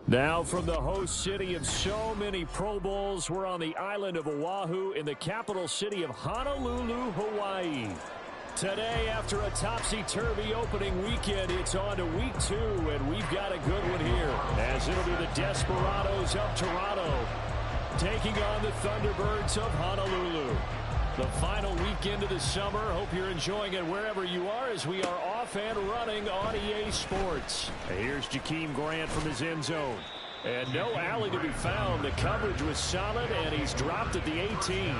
Now from the host city of so many Pro Bowls, we're on the island of Oahu in the capital city of Honolulu, Hawaii. Today, after a topsy-turvy opening weekend, it's on to week 2, and we've got a good one here, as it'll be the Desperados of Toronto taking on the Thunderbirds of Honolulu. The final weekend of the summer. Hope you're enjoying it wherever you are as we are off and running on EA Sports. Here's Jakeem Grant from his end zone. And no alley to be found. The coverage was solid, and he's dropped at the 18.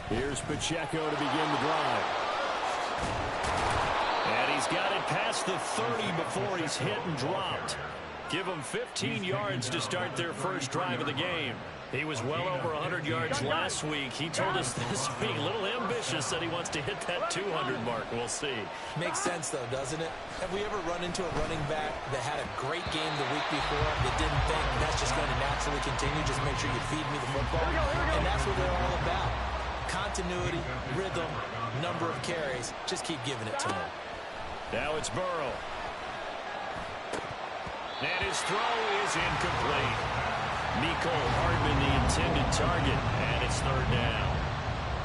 Here's Pacheco to begin the drive. And he's got it past the 30 before he's hit and dropped. Give him 15 yards to start their first drive of the game. He was well over 100 yards last week. He told us this week, a little ambitious, that he wants to hit that 200 mark. We'll see. Makes sense, though, doesn't it? Have we ever run into a running back that had a great game the week before that didn't think that's just going to naturally continue? Just make sure you feed me the football. And that's what they're all about. Continuity, rhythm, number of carries. Just keep giving it to him. Now it's Burrow. And his throw is incomplete. Mecole Hardman, the intended target, and it's third down.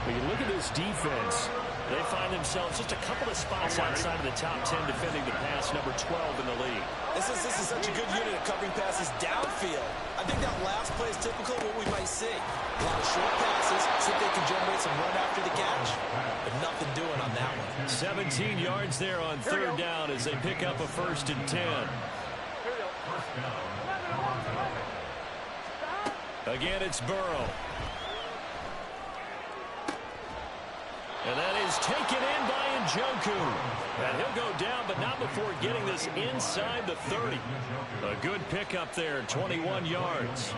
When you look at this defense, they find themselves just a couple of spots outside of the top 10 defending the pass, number 12 in the league. This is such a good unit of covering passes downfield. I think that last play is typical of what we might see. A lot of short passes, see if they can generate some run after the catch, but nothing doing on that one. 17 yards there on third down as they pick up a 1st and 10. Again, it's Burrow. And that is taken in by Njoku. And he'll go down, but not before getting this inside the 30. A good pickup there, 21 yards.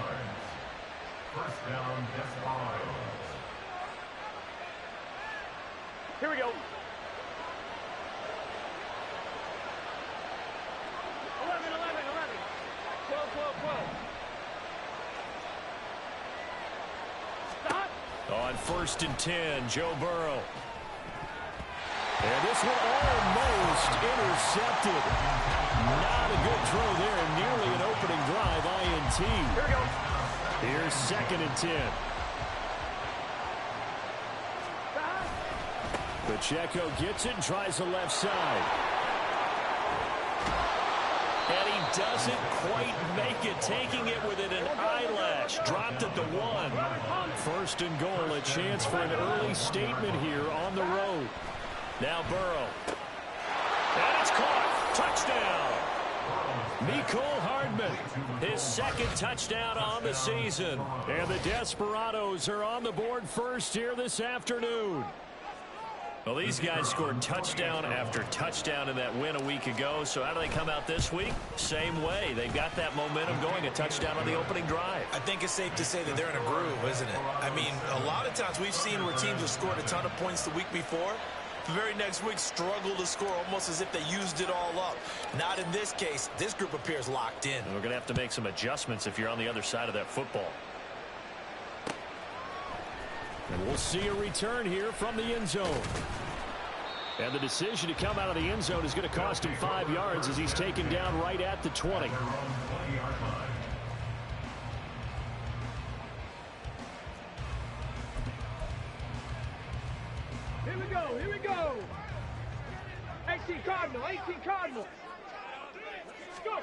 Here we go. 11, 12, 12. Stop. On 1st and 10, Joe Burrow. And this one almost intercepted. Not a good throw there. Nearly an opening drive, INT. Here we go. Here's 2nd and 10. Pacheco gets it and tries the left side. And he doesn't quite make it, taking it within an eyelash. Dropped at the 1. 1st and goal, a chance for an early statement here on the road. Now Burrow. And it's caught. Touchdown. Mecole Hardman, his 2nd touchdown on the season. And the Desperados are on the board first here this afternoon. Well, these guys scored touchdown after touchdown in that win a week ago. So how do they come out this week? Same way. They've got that momentum going, a touchdown on the opening drive. I think it's safe to say that they're in a groove, isn't it? I mean, a lot of times we've seen where teams have scored a ton of points the week before. The very next week struggle to score almost as if they used it all up. Not in this case. This group appears locked in. And we're going to have to make some adjustments if you're on the other side of that football. And we'll see a return here from the end zone. And the decision to come out of the end zone is going to cost him 5 yards as he's taken down right at the 20. Here we go. 18 Cardinal. Let's go.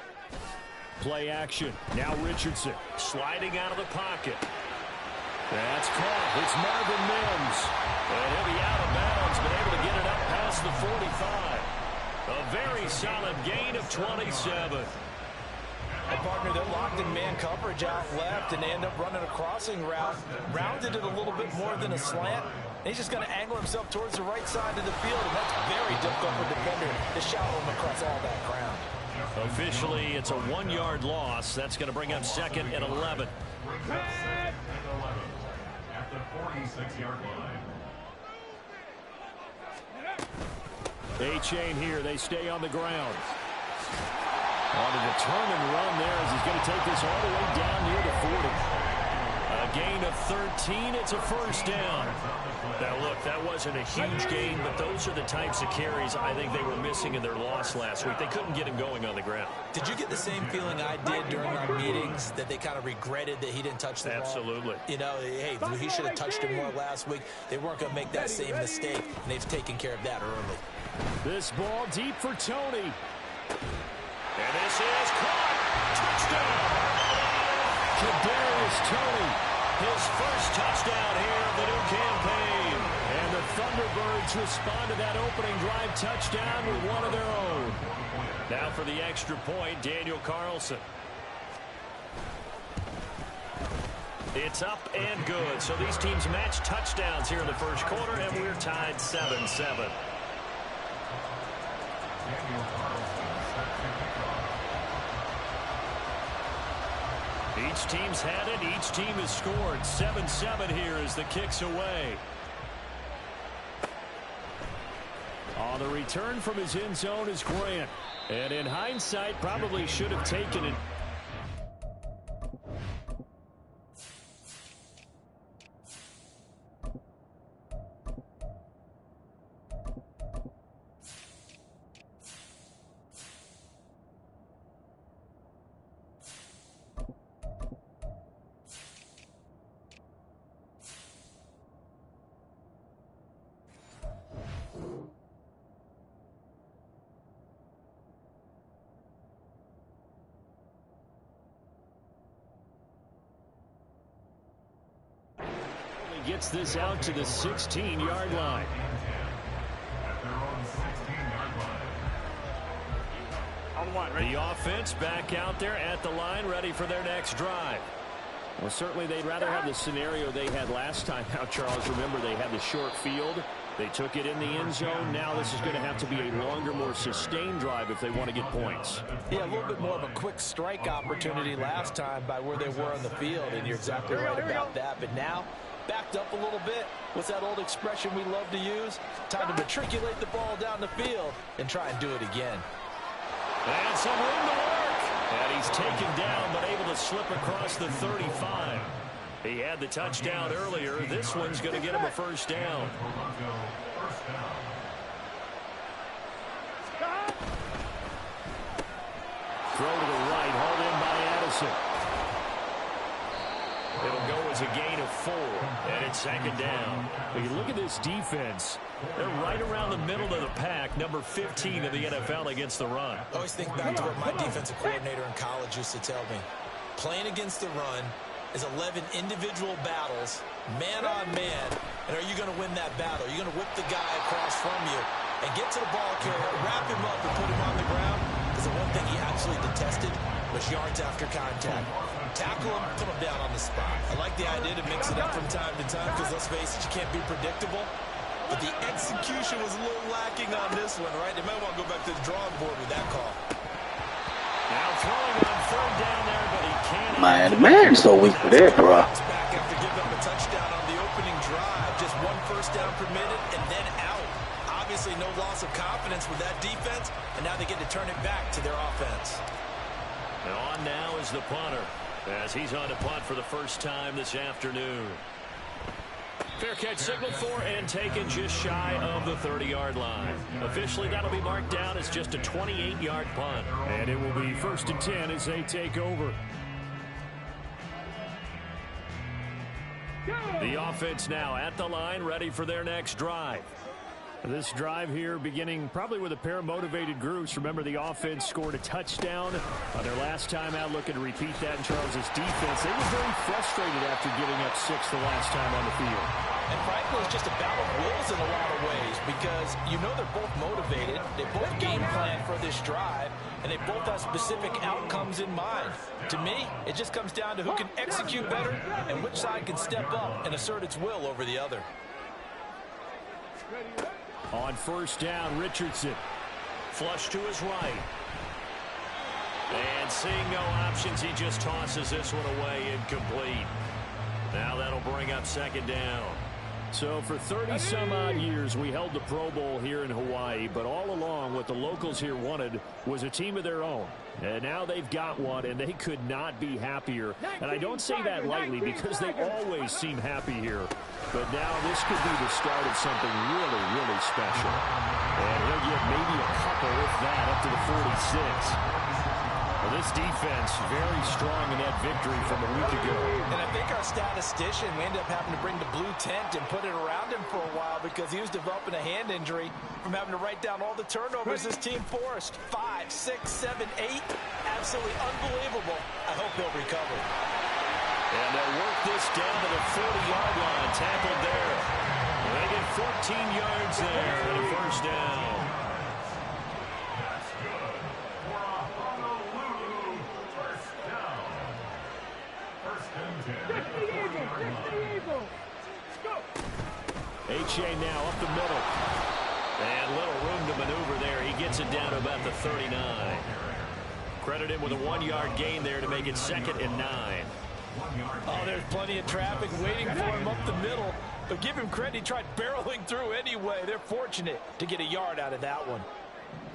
Play action. Now Richardson sliding out of the pocket. That's caught. It's Marvin Mims. And he'll be out of bounds, but able to get it up past the 45. A very solid gain of 27. A partner that locked in man coverage out left and they end up running a crossing route. Rounded it a little bit more than a slant. He's just going to angle himself towards the right side of the field, and that's very difficult for a defender to shallow him across all that ground. Officially, it's a 1-yard loss. That's going to bring up 2nd and 11. At the 46-yard line. A-chain here. They stay on the ground. On a determined run there as he's going to take this all the way down near the 40. A gain of 13. It's a first down. Now, look, that wasn't a huge gain, but those are the types of carries I think they were missing in their loss last week. They couldn't get him going on the ground. Did you get the same feeling I did during our meetings, that they kind of regretted that he didn't touch the ball? Absolutely. You know, hey, he should have touched it more last week. They weren't going to make that same mistake, and they've taken care of that early. This ball deep for Tony. And this is caught. Touchdown. Kadarius Toney, his first touchdown here of the new campaign. And the Thunderbirds respond to that opening drive touchdown with one of their own. Now for the extra point, Daniel Carlson. It's up and good. So these teams match touchdowns here in the first quarter, and we're tied 7-7. Each team's had it. Each team has scored. 7-7 here as the kick's away. On the return from his end zone is Grant. And in hindsight, probably should have taken it. Gets this out to the 16-yard line. The offense back out there at the line, ready for their next drive. Well, certainly they'd rather have the scenario they had last time out, Charles. Remember, they had the short field. They took it in the end zone. Now this is going to have to be a longer, more sustained drive if they want to get points. Yeah, a little bit more of a quick strike opportunity last time by where they were on the field, and you're exactly right about that. But now, backed up a little bit. What's that old expression we love to use? Time to matriculate the ball down the field and try and do it again. And some room to work. And he's taken down, but able to slip across the 35. He had the touchdown earlier. This one's going to get him a first down. Throw to the right, hauled in by Addison. It'll go as a gain of 4, and it's second down. When you look at this defense, they're right around the middle of the pack, number 15 in the NFL against the run. I always think back to what my defensive coordinator in college used to tell me. Playing against the run is 11 individual battles, man on man, and are you going to win that battle? Are you going to whip the guy across from you and get to the ball carrier, wrap him up, and put him on the ground? Because the one thing he absolutely detested was yards after contact. Tackle him, put him down on the spot. I like the idea to mix it up from time to time because, let's face it, you can't be predictable. But the execution was a little lacking on this one, right? They might want to go back to the drawing board with that call. Now throwing on third down there, but he can't. Man, the man's so weak for that, bro. Back after giving up a touchdown on the opening drive. Just one first down permitted and then out. Obviously no loss of confidence with that defense, and now they get to turn it back to their offense. And on now is the punter, as he's on to punt for the first time this afternoon. Fair catch signaled for and taken just shy of the 30-yard line. Officially, that'll be marked down as just a 28-yard punt. And it will be 1st and 10 as they take over. The offense now at the line, ready for their next drive. This drive here beginning probably with a pair of motivated groups. Remember, the offense scored a touchdown on their last time out. Looking to repeat that in Charles's defense. They were very frustrated after giving up 6 the last time on the field. And frankly, it's just a battle of wills in a lot of ways because you know they're both motivated. They both game plan for this drive, and they both have specific outcomes in mind. To me, it just comes down to who can execute better and which side can step up and assert its will over the other. On first down, Richardson. Flush to his right. And seeing no options, he just tosses this one away, incomplete. Now that'll bring up second down. So for 30-some-odd years, we held the Pro Bowl here in Hawaii, but all what the locals here wanted was a team of their own. And now they've got one, and they could not be happier. And I don't say that lightly because they always seem happy here. But now this could be the start of something really, really special. And he'll get maybe a couple, if that, up to the 46. Well, this defense very strong in that victory from a week ago. And I think our statistician, we ended up having to bring the blue tent and put it around him for a while because he was developing a hand injury from having to write down all the turnovers his team forced. 5, 6, 7, 8. Absolutely unbelievable. I hope he'll recover. And they'll work this down to the 40-yard line. Tackled there. They get 14 yards there and a first down. H.A. now up the middle. And little room to maneuver there. He gets it down to about the 39. Credit him with a 1-yard gain there to make it 2nd and 9. Oh, there's plenty of traffic waiting for him up the middle. But give him credit, he tried barreling through anyway. They're fortunate to get a yard out of that one.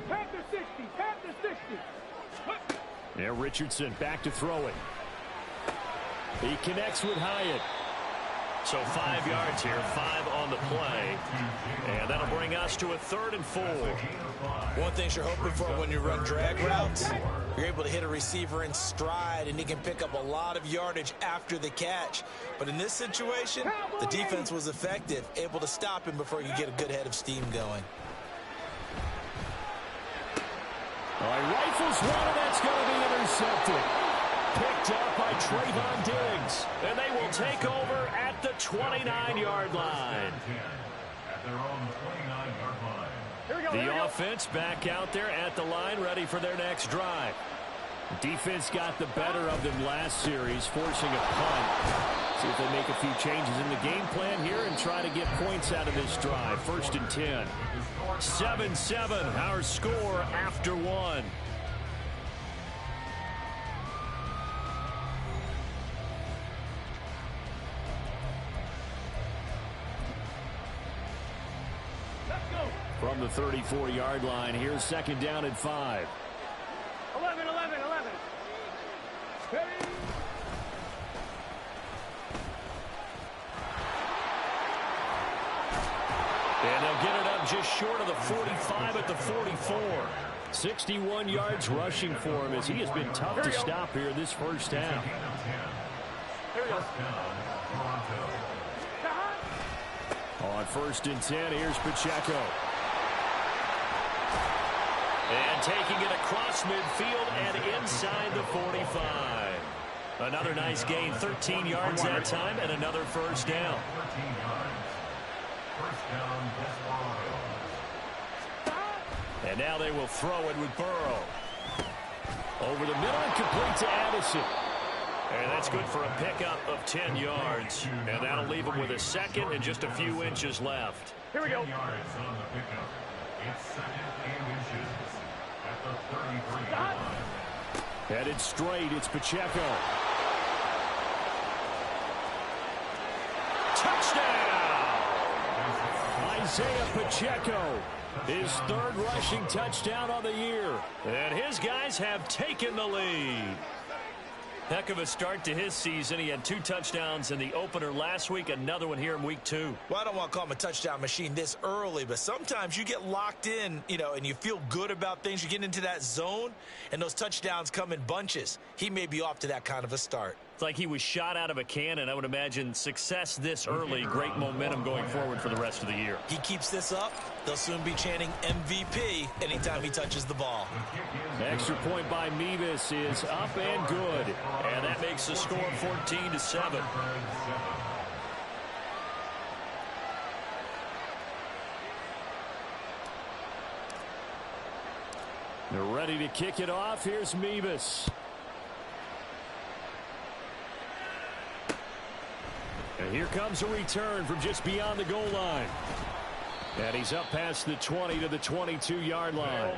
Panther 60, Panther 60. Now Richardson back to throw it. He connects with Hyatt. So 5 yards here, 5 on the play. And that'll bring us to a 3rd and 4. One thing you're hoping for when you run drag routes, you're able to hit a receiver in stride, and he can pick up a lot of yardage after the catch. But in this situation, the defense was effective, able to stop him before you get a good head of steam going. All right, rifles one, and that's going to be intercepted. Picked up by Trayvon Diggs. And they will take over at the 29-yard line. The offense back out there at the line, ready for their next drive. Defense got the better of them last series, forcing a punt. See if they make a few changes in the game plan here and try to get points out of this drive. 1st and 10. 7-7, our score after 1. From the 34-yard line, here's 2nd down and 5. 11, 11, 11. Ready? And they'll get it up just short of the 45 at the 44. 61 yards rushing for him as he has been tough to stop here this first half. Here we go. On 1st and 10, here's Pacheco. And taking it across midfield and inside the 45. Another nice gain, 13 yards that time, and another first down. And now they will throw it with Burrow. Over the middle and complete to Addison. And that's good for a pickup of 10 yards. And that'll leave him with a 2nd and just a few inches left. Here we go. Headed straight, it's Pacheco. Touchdown! Isaiah Pacheco, his 3rd rushing touchdown on the year. And his guys have taken the lead. Heck of a start to his season. He had 2 touchdowns in the opener last week, another one here in week 2. Well, I don't want to call him a touchdown machine this early, but sometimes you get locked in, and you feel good about things. You get into that zone, and those touchdowns come in bunches. He may be off to that kind of a start. It's like he was shot out of a cannon. I would imagine success this early, great momentum going forward for the rest of the year. He keeps this up, they'll soon be chanting MVP anytime he touches the ball. Extra point by Mevis is up and good. And that makes the score 14-7. They're ready to kick it off. Here's Mevis. And here comes a return from just beyond the goal line. And he's up past the 20 to the 22-yard line.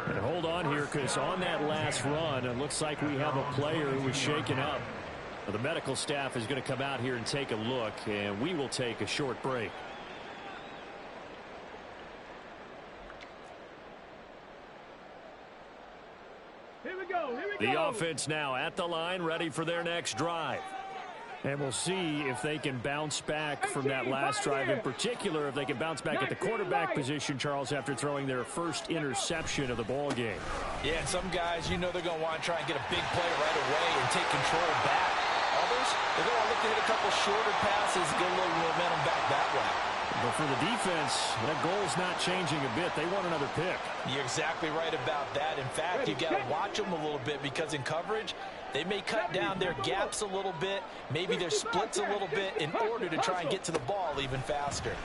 And hold on here, because on that last run, it looks like we have a player who was shaken up. The medical staff is going to come out here and take a look, and we will take a short break. Here we go. The offense now at the line, ready for their next drive. And we'll see if they can bounce back from that last drive, in particular if they can bounce back at the quarterback position, Charles, after throwing their first interception of the ball game. Yeah, and some guys, you know they're going to want to try and get a big play right away and take control back. Others, they're going to look to hit a couple shorter passes, get a little momentum back that way. But for the defense, that goal's not changing a bit. They want another pick. You're exactly right about that. In fact, you got to watch them a little bit because in coverage, they may cut down their gaps a little bit, maybe their splits a little bit in order to try and get to the ball even faster.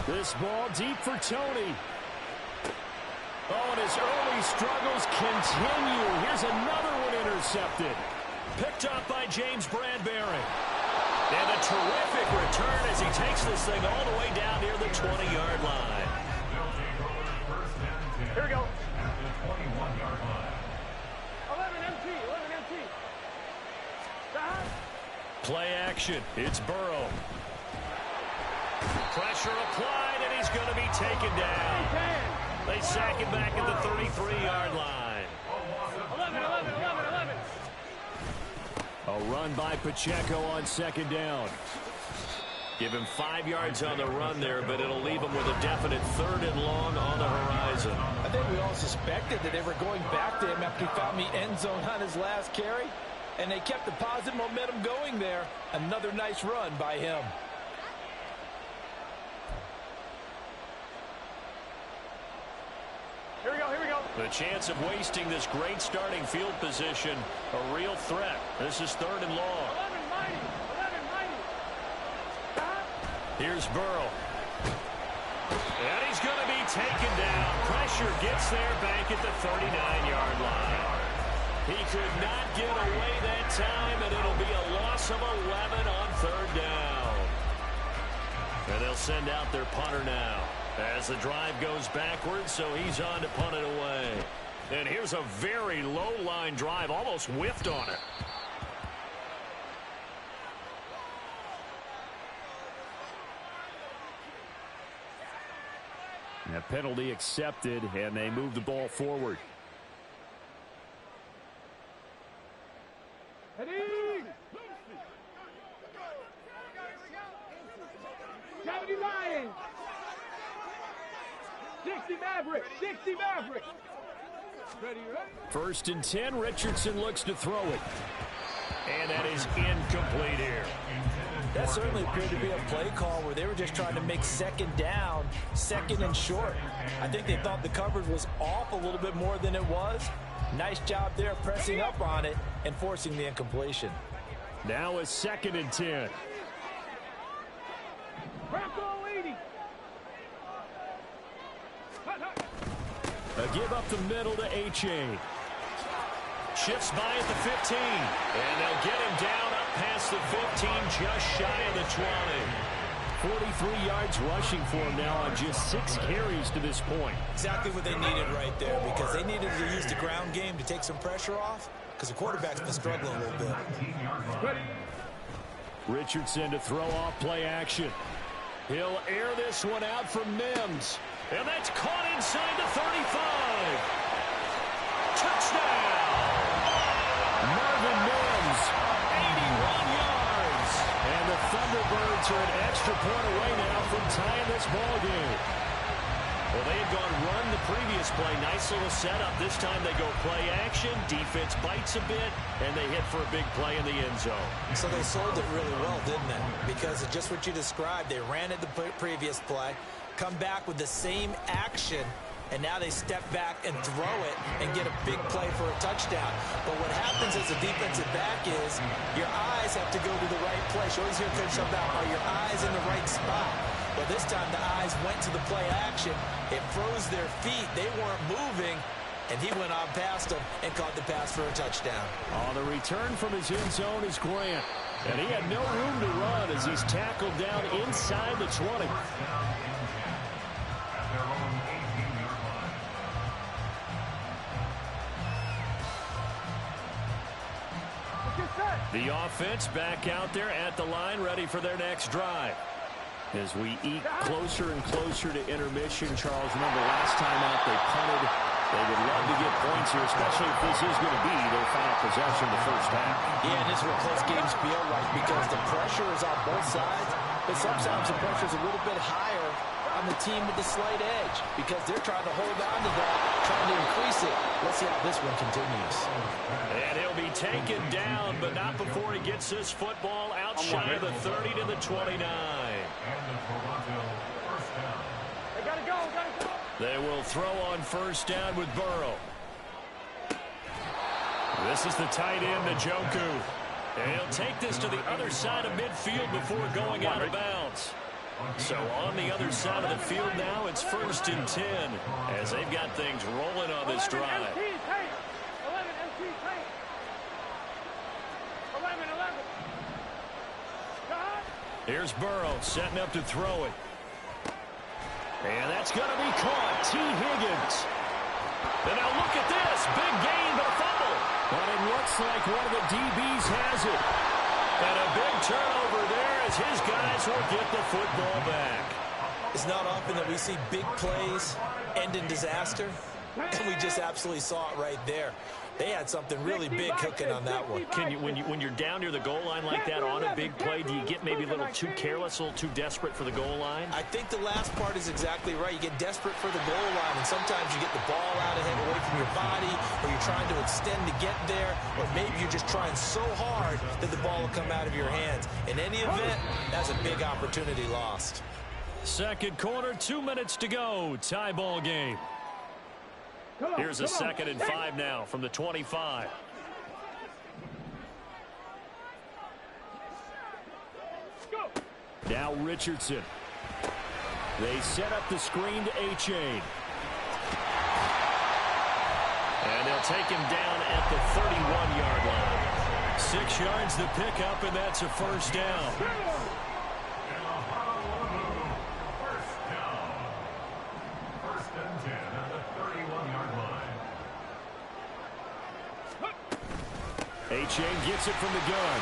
This ball deep for Tony. Oh, and his early struggles continue. Here's another one intercepted. Picked up by James Bradbury. And a terrific return as he takes this thing all the way down near the 20-yard line. Here we go. 11 MT. Play action. It's Burrow. Pressure applied, and he's going to be taken down. They sack him back at the 33-yard line. 11. A run by Pacheco on second down. Give him 5 yards on the run there, but it'll leave him with a definite 3rd and long on the horizon. I think we all suspected that they were going back to him after he found the end zone on his last carry, and they kept the positive momentum going there. Another nice run by him. Here we go. The chance of wasting this great starting field position, a real threat. This is 3rd and long. 11 Here's Burrow. And he's going to be taken down. Pressure gets there back at the 39-yard line. He could not get away that time, and it'll be a loss of 11 on 3rd down. And they'll send out their punter now as the drive goes backwards, so he's on to punt it away. And here's a very low-line drive, almost whiffed on it. A penalty accepted, and they move the ball forward. Heading! 70 Lions! 60 Maverick! Ready, right? 1st and 10, Richardson looks to throw it. And that is incomplete here. That certainly appeared to be a play call where they were just trying to make 2nd down, 2nd and short. I think they thought the coverage was off a little bit more than it was. Nice job there pressing up on it and forcing the incompletion. Now a 2nd and 10. Bronco 80! A give up the middle to H.A. Shifts by at the 15. And they'll get him down up past the 15, just shy of the 20. 43 yards rushing for him now on just 6 carries to this point. Exactly what they needed right there, because they needed to use the ground game to take some pressure off, because the quarterback's been struggling a little bit. Richardson to throw off play action. He'll air this one out from Mims. And that's caught inside the 35. Touchdown! Marvin Mims, 81 yards. And the Thunderbirds are an extra point away now from tying this ball game. Well, they had gone run the previous play. Nice little setup. This time they go play action. Defense bites a bit, and they hit for a big play in the end zone. So they sold it really well, didn't they? Because of just what you described. They ran it the previous play, come back with the same action, and now they step back and throw it and get a big play for a touchdown. But what happens as a defensive back is your eyes have to go to the right place. You always hear Coach talk about, are your eyes in the right spot? Well, this time the eyes went to the play action. It froze their feet. They weren't moving, and he went on past them and caught the pass for a touchdown. On the return from his end zone is Grant. And he had no room to run as he's tackled down inside the 20. The offense back out there at the line, ready for their next drive. As we eke closer and closer to intermission, Charles, remember last time out they punted They would love to get points here, especially if this is going to be their final possession of the first half. Yeah, and this is where close games feel like, because the pressure is on both sides, but sometimes the pressure is a little bit higher on the team with the slight edge, because they're trying to hold on to that, trying to increase it. Let's see how this one continues. And he'll be taken down, but not before he gets this football out shy of the 30 to the 29. They gotta go, gotta go. They will throw on first down with Burrow. This is the tight end, Njoku. And he'll take this to the other side of midfield before going out of bounds. So on the other side of the field now, it's 1st and 10 as they've got things rolling on this drive. 11 MT tank. 11. Here's Burrow setting up to throw it. And that's going to be caught. T. Higgins. And now look at this. Big gain, but a fumble. But it looks like one of the DBs has it. And a big turnover there as his guys will get the football back. It's not often that we see big plays end in disaster, and we just absolutely saw it right there. They had something really big cooking on that one. When you're down near the goal line like that on a big play, do you get maybe a little too careless, a little too desperate for the goal line? I think the last part is exactly right. You get desperate for the goal line, and sometimes you get the ball out ahead away from your body, or you're trying to extend to get there, or maybe you're just trying so hard that the ball will come out of your hands. In any event, that's a big opportunity lost. Second quarter, 2 minutes to go. Tie ball game. Here's a 2nd and 5 now from the 25. Now Richardson. They set up the screen to A-Chain. And they'll take him down at the 31-yard line. 6 yards the pickup, and that's a first down. A-Chain gets it from the gun.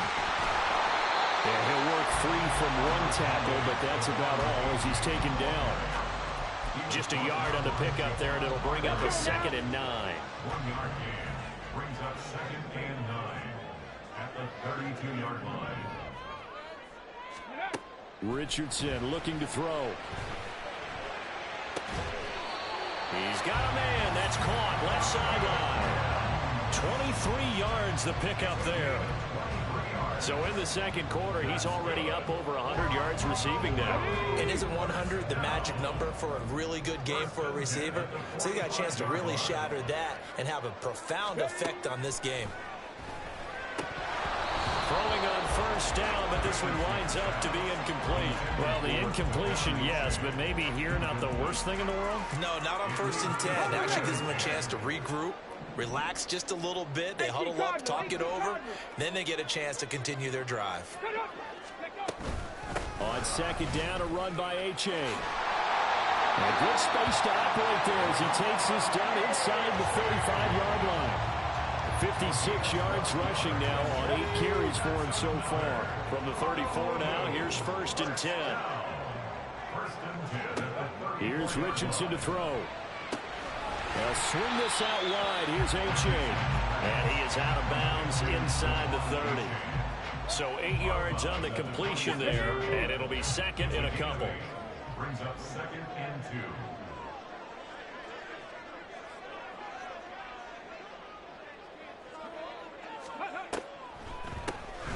And he'll work free from one tackle, but that's about all as he's taken down. Just a yard on the pickup there, and it'll bring up a 2nd and 9. 1-yard gain brings up 2nd and 9 at the 32-yard line. Richardson looking to throw. He's got a man. That's caught. Left sideline. 23 yards the pickup there. So in the second quarter, he's already up over 100 yards receiving now. And isn't 100 the magic number for a really good game for a receiver? So he got a chance to really shatter that and have a profound effect on this game. Throwing on first down, but this one winds up to be incomplete. Well, the incompletion, yes, but maybe here not the worst thing in the world? No, not on 1st and 10. It actually gives them a chance to regroup, relax just a little bit. They huddle up, talk it over, then they get a chance to continue their drive. On 2nd down, a run by A-Chain. A good space to operate there as he takes this down inside the 35-yard line. 56 yards rushing now on 8 carries for him so far. From the 34 now, here's 1st and 10. Here's Richardson to throw. They'll swing this out wide. Here's A-Chain. And he is out of bounds inside the 30. So 8 yards on the completion there, and it'll be 2nd and a couple. Brings up 2nd and 2.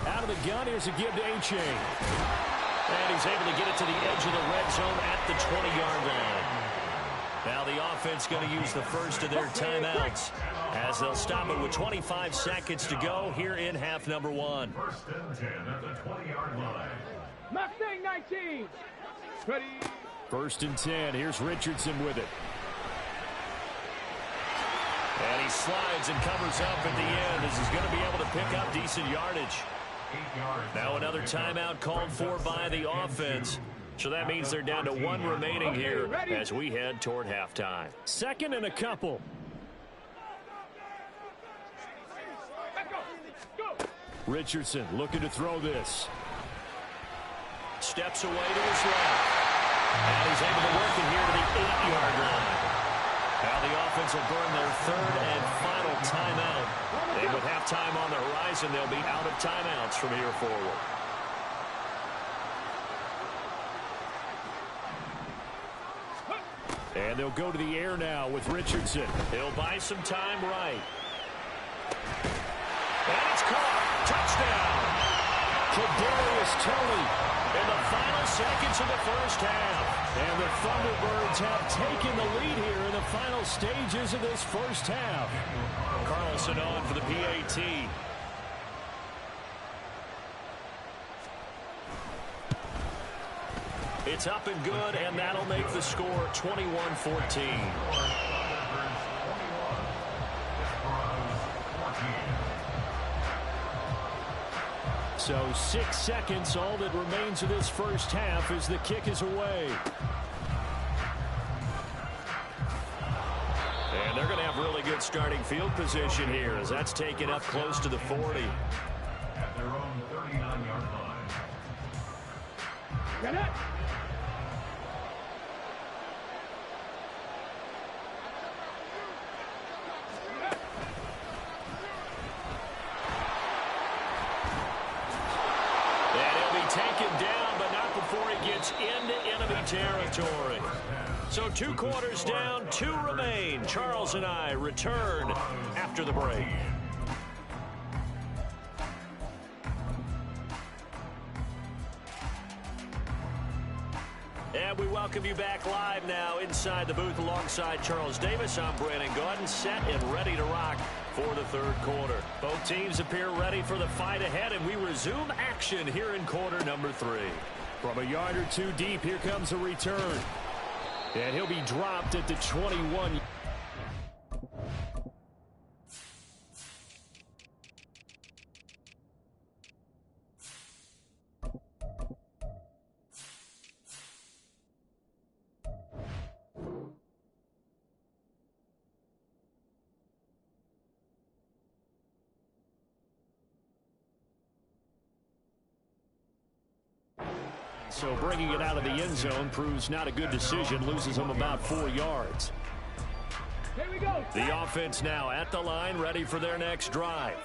Out of the gun, here's a give to A-Chain. And he's able to get it to the edge of the red zone at the 20-yard line. Now the offense going to use the first of their timeouts as they'll stop it with 25 seconds to go here in half number 1. 1st and 10 at the 20-yard line. Mustang 19. Ready. 1st and 10. Here's Richardson with it. And he slides and covers up at the end as he's going to be able to pick up decent yardage. Now another timeout called for by the offense. So that means they're down to 1 remaining here as we head toward halftime. 2nd and a couple. Richardson looking to throw this. Steps away to his left. And he's able to work it here to the 8-yard line. Now the offense will burn their third and final timeout. And with halftime on the horizon, they'll be out of timeouts from here forward. And they'll go to the air now with Richardson. He'll buy some time right. And it's caught. Touchdown. Kadarius Toney in the final seconds of the first half. And the Thunderbirds have taken the lead here in the final stages of this first half. Carlson on for the PAT. It's up and good, and that'll make the score 21-14. So 6 seconds, all that remains of this first half as the kick is away. And they're going to have really good starting field position here as that's taken up close to the 40. At their own 39-yard line. Get it! Taken down, but not before he gets into enemy territory. So 2 quarters down, 2 remain. Charles and I return after the break. And we welcome you back live now inside the booth alongside Charles Davis. I'm Brandon Gaudin, set and ready to rock for the third quarter. Both teams appear ready for the fight ahead, and we resume action here in quarter number 3. From a yard or 2 deep, here comes a return. And he'll be dropped at the 21. So bringing it out of the end zone proves not a good decision. Loses him about 4 yards. Here we go. The offense now at the line, ready for their next drive.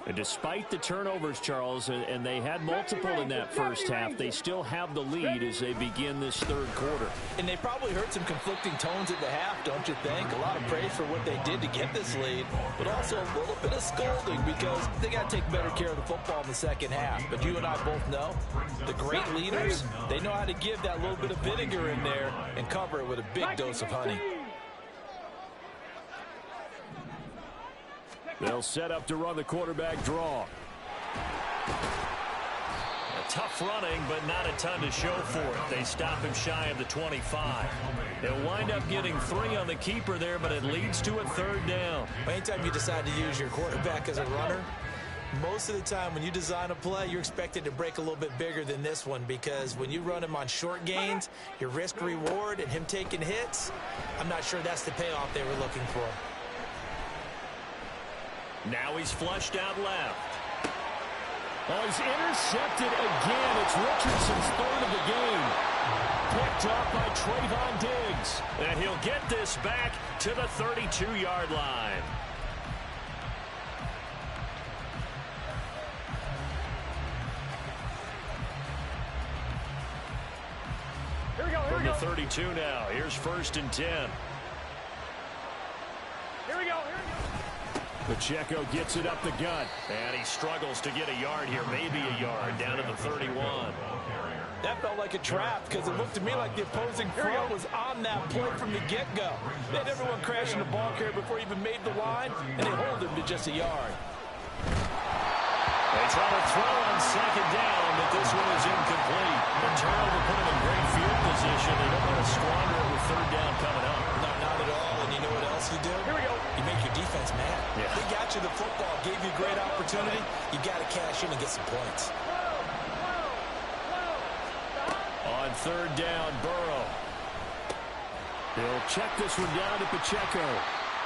And despite the turnovers, Charles, and they had multiple in that first half, they still have the lead as they begin this third quarter. And they probably heard some conflicting tones at the half, don't you think? A lot of praise for what they did to get this lead, but also a little bit of scolding because they got to take better care of the football in the second half. But you and I both know the great leaders, they know how to give that little bit of vinegar in there and cover it with a big dose of honey. They'll set up to run the quarterback draw. A tough running, but not a ton to show for it. They stop him shy of the 25. They'll wind up getting 3 on the keeper there, but it leads to a third down. Anytime you decide to use your quarterback as a runner, most of the time when you design a play, you're expected to break a little bit bigger than this one because when you run him on short gains, your risk-reward and him taking hits, I'm not sure that's the payoff they were looking for. Now he's flushed out left. Oh, he's intercepted again. It's Richardson's third of the game. Picked up by Trayvon Diggs. And he'll get this back to the 32-yard line. Here we go. Here From we the go. 32 now. Here's 1st and 10. Here we go. Here we go. Pacheco gets it up the gut. And he struggles to get a yard here, maybe a yard, down to the 31. That felt like a trap because it looked to me like the opposing front was on that play from the get-go. They had everyone crashing the ball carrier before he even made the line, and they hold him to just a yard. They try to throw on 2nd down, but this one is incomplete. The turnover put him in great field position. They don't want to squander it with 3rd down coming up. No, not at all. And you know what else you do? Here we go. You make your defense mad. Yeah. They got you the football, gave you a great opportunity. You got to cash in and get some points. On 3rd down, Burrow. He'll check this one down to Pacheco.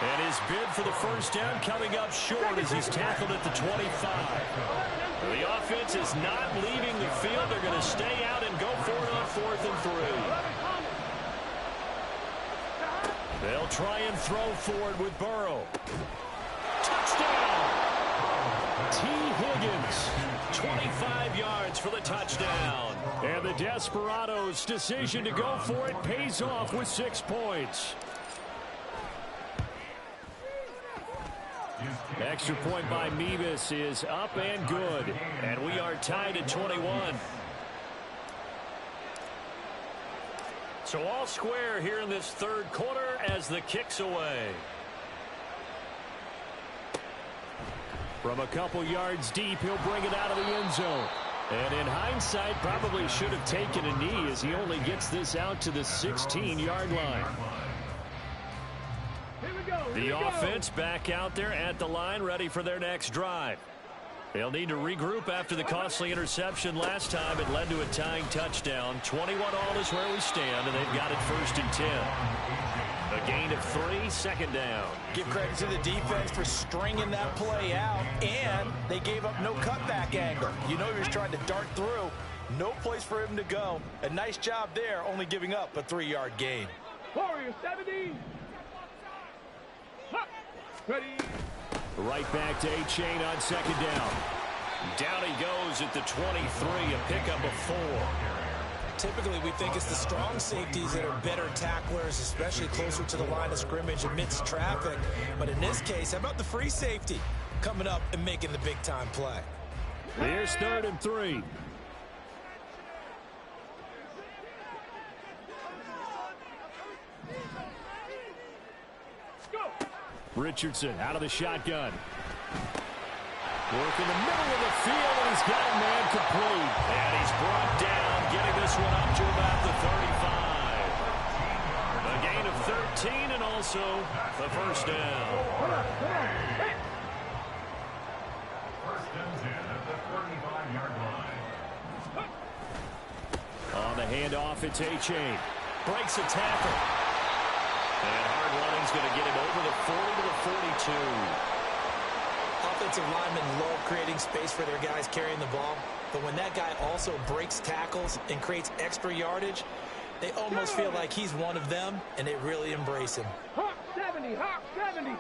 And his bid for the 1st down coming up short as he's tackled at the 25. The offense is not leaving the field. They're going to stay out and go for it on 4th and 3. They'll try and throw forward with Burrow. Touchdown! T. Higgins, 25 yards for the touchdown. And the Desperados' decision to go for it pays off with 6 points. Extra point by Mevis is up and good. And we are tied at 21. So all square here in this third quarter as the kick's away. From a couple yards deep, he'll bring it out of the end zone. And in hindsight, probably should have taken a knee as he only gets this out to the 16-yard line. The offense back out there at the line, ready for their next drive. They'll need to regroup after the costly interception last time. It led to a tying touchdown. 21-all is where we stand, and they've got it 1st and 10. A gain of 3, 2nd down. Give credit to the defense for stringing that play out, and they gave up no cutback angle. You know he was trying to dart through. No place for him to go. A nice job there, only giving up a 3-yard gain. Warrior 70. Ready. Right back to A-Chain on 2nd down. Down he goes at the 23, a pickup of 4. Typically, we think it's the strong safeties that are better tacklers, especially closer to the line of scrimmage amidst traffic. But in this case, how about the free safety coming up and making the big-time play? Here's 3rd and 3. Richardson out of the shotgun. Work in the middle of the field, and he's got a man complete. And he's brought down, getting this one up to about the 35. A gain of 13 and also the 1st down. First and 10 at the 35-yard line. On the handoff, it's A-Chain. Breaks a tackle. And hard running's going to get him over the 40 to the 42. Offensive linemen love creating space for their guys carrying the ball. But when that guy also breaks tackles and creates extra yardage, they almost feel like he's one of them, and they really embrace him. Hawk 70. Hawk 70.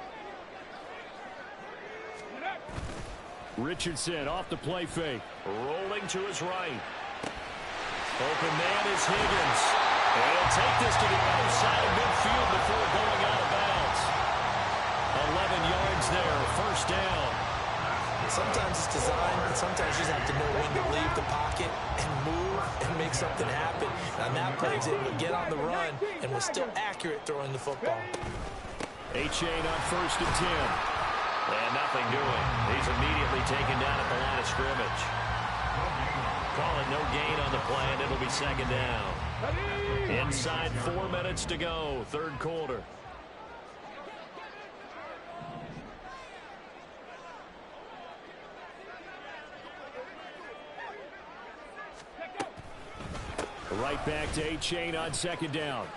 Richardson off the play fake. Rolling to his right. Open man is Higgins. And he'll take this to the other side of midfield before going out of bounds. 11 yards there, 1st down. Sometimes it's design, and sometimes you just have to know when to leave the pocket and move and make something happen. On that play, he was able to get on the run and was still accurate throwing the football. A-Chain on 1st and 10. And nothing doing. He's immediately taken down at the line of scrimmage. Call it no gain on the play, and it'll be 2nd down. Inside 4 minutes to go, 3rd quarter. Right back to A-Chain on 2nd down.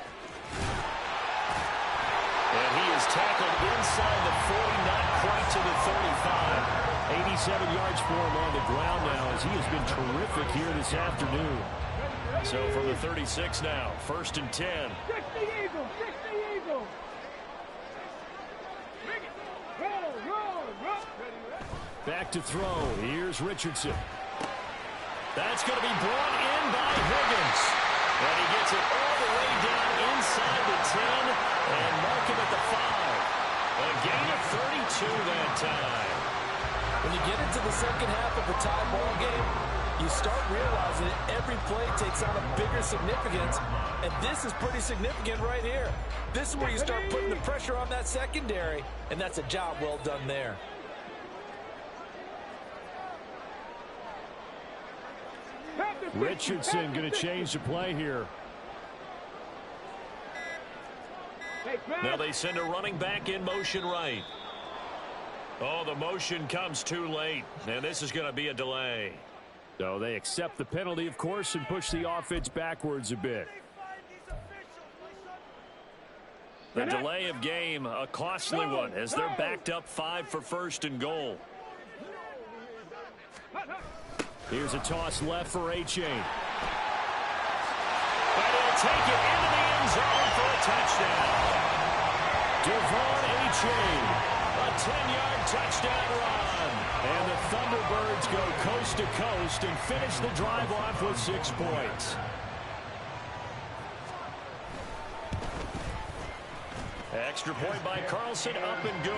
And he is tackled inside the 40, not quite to the 35. 87 yards for him on the ground now as he has been terrific here this afternoon. So from the 36 now, 1st and 10. 60 Eagles. 60 Eagles. Roll. Back to throw. Here's Richardson. That's going to be brought in by Higgins. And he gets it all the way down inside the 10 and mark him at the 5. A gain of 32 that time. When you get into the second half of a tie ball game, you start realizing that every play takes on a bigger significance, and this is pretty significant right here. This is where you start putting the pressure on that secondary, and that's a job well done there. Richardson going to change the play here. Now they send a running back in motion right. Oh, the motion comes too late, and this is going to be a delay. So they accept the penalty, of course, and push the offense backwards a bit. The delay of game, a costly one, as they're backed up 5 for 1st and goal. Here's a toss left for A-Chain. And he'll take it into the end zone for a touchdown. Devon Achane, a 10-yard touchdown run. And the Thunderbirds go coast to coast and finish the drive off with 6 points. Extra point by Carlson, up and good.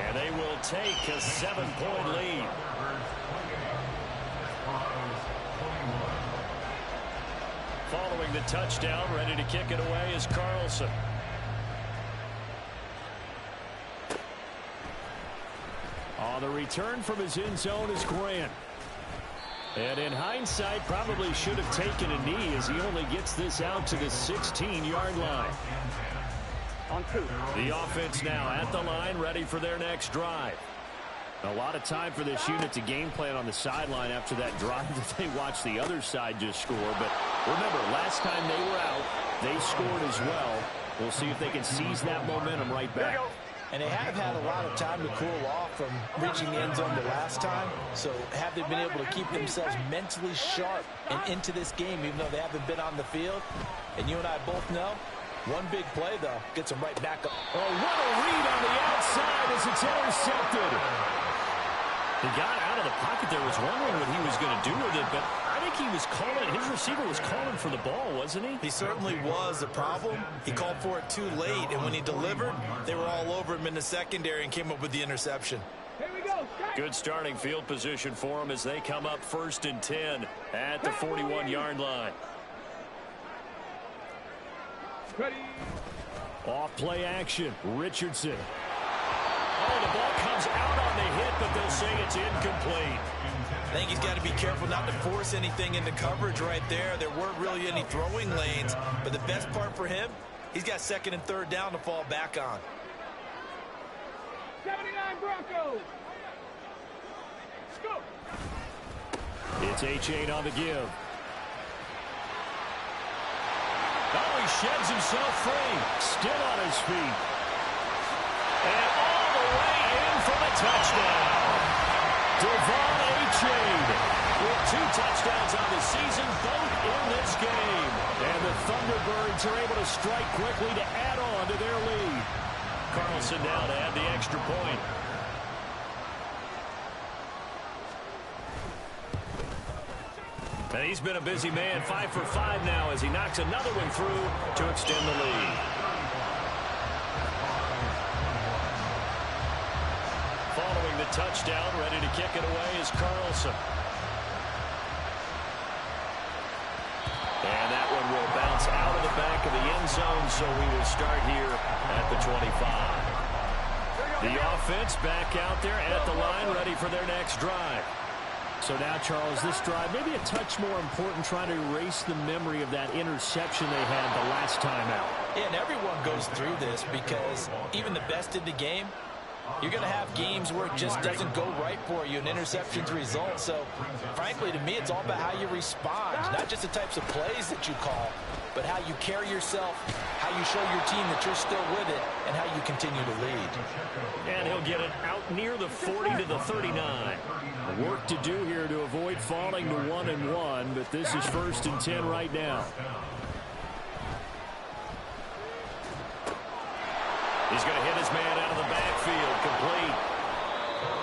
And they will take a 7-point lead. Following the touchdown, ready to kick it away is Carlson. On the return from his end zone is Grant. And in hindsight, probably should have taken a knee as he only gets this out to the 16-yard line. On 2. The offense now at the line, ready for their next drive. A lot of time for this unit to game plan on the sideline after that drive that they watched the other side just score. But remember, last time they were out, they scored as well. We'll see if they can seize that momentum right back. And they have had a lot of time to cool off from reaching the end zone the last time. So have they been able to keep themselves mentally sharp and into this game, even though they haven't been on the field? And you and I both know, one big play, though, gets them right back up. Oh, what a read on the outside as it's intercepted. He got out of the pocket there, was wondering what he was going to do with it, but I think he was calling, his receiver was calling for the ball, wasn't he? He certainly was. The problem, he called for it too late, and when he delivered, they were all over him in the secondary and came up with the interception. Here we go. Good starting field position for them as they come up 1st and 10 at the 41-yard line. Ready. Off play action, Richardson. Oh, the ball comes out on the hit, but they'll say it's incomplete. I think he's got to be careful not to force anything into coverage right there. There weren't really any throwing lanes, but the best part for him, he's got 2nd and 3rd down to fall back on. 79 Broncos. Scoop. It's Achane on the give. Oh, he sheds himself free. Still on his feet. And all the way in for the touchdown. Devon Achane with 2 touchdowns on the season, both in this game. And the Thunderbirds are able to strike quickly to add on to their lead. Carlson now to add the extra point. And he's been a busy man, 5 for 5 now as he knocks another one through to extend the lead. Following the touchdown, ready to kick it away is Carlson. And that one will bounce out of the back of the end zone, so we will start here at the 25. The offense back out there at the line, ready for their next drive. So now, Charles, this drive maybe a touch more important, trying to erase the memory of that interception they had the last time out. Yeah, and everyone goes through this because even the best in the game, you're going to have games where it just doesn't go right for you, and interceptions result. So, frankly, to me, it's all about how you respond, not just the types of plays that you call, but how you carry yourself, how you show your team that you're still with it, and how you continue to lead. And he'll get it out near the 40 to the 39. Work to do here to avoid falling to 1-1, but this is 1st and 10 right now. He's going to hit his man out of the backfield, complete.